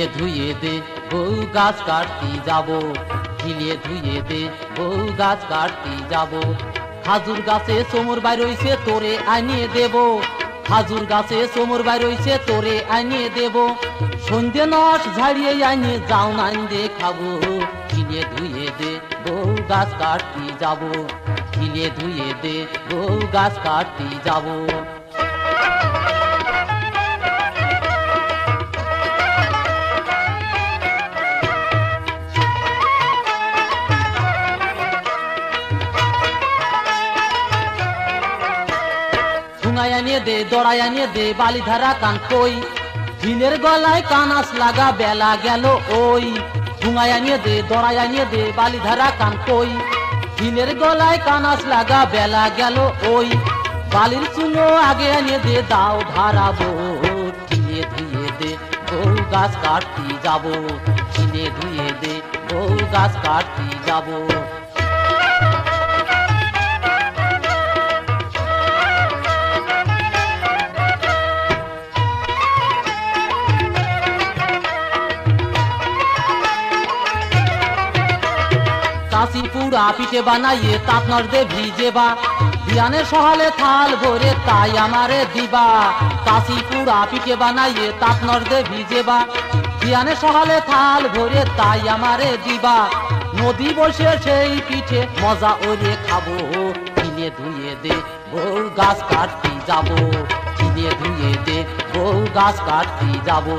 ঝিলিয়ে ধুয়ে দে বউ গাছ কাটতে যাবো, ঝিলিয়ে ধুয়ে দে বউ গাছ কাটতে যাবো। খাজুর গাছে চোমর বাইর হইছে তোরে আনিয়ে দেব, খাজুর গাছে চোমর বাইর হইছে তোরে আনিয়ে দেব। সন্ধ্যে নস ঝাড়িয়ে আনিয়ে যাও নান দে খাবো, ঝিলিয়ে ধুয়ে দে বউ গাছ কাটতে যাবো, ঝিলিয়ে ধুয়ে দে বউ গাছ কাটতে যাবো। ঠুঙায় আনিয়ে দে দড়ায় আনিয়ে দে বালিধারা কান কই, ঝিলের গলায় কানাস লাগা বেলা গেল ওই। ঠুঙায় আনিয়ে দে দড়ায় আনিয়ে দে বালিধারা কান কই, ঝিলের গলায় কানাস লাগা বেলা গেল ওই। বালির চুনো আগে আনিয়ে দে দাও ধারাবো, ঝিলিয়ে ধুয়ে দে বউ গাছ কাটতে যাবো, ঝিলিয়ে ধুয়ে দে বউ গাছ কাটতে যাবো। কাশি পুরা পিঠে বানাইয়ে তাপ নর দে ভিজেবা, ধিয়ানের সহালে থাল ভরে তাই আমারে দিবা। কাশি পুরা পিঠে বানাইয়ে তাপ নর দে ভিজেবা, ধিয়ানের সহালে থাল ভরে তাই আমারে দিবা। নদী বসে সেই পিঠে মজা ওরে খাবো, ঝিলিয়ে ধুয়ে দে বউ গাছ কাটতে যাবো, ঝিলিয়ে ধুয়ে দে বউ গাছ কাটতে যাবো।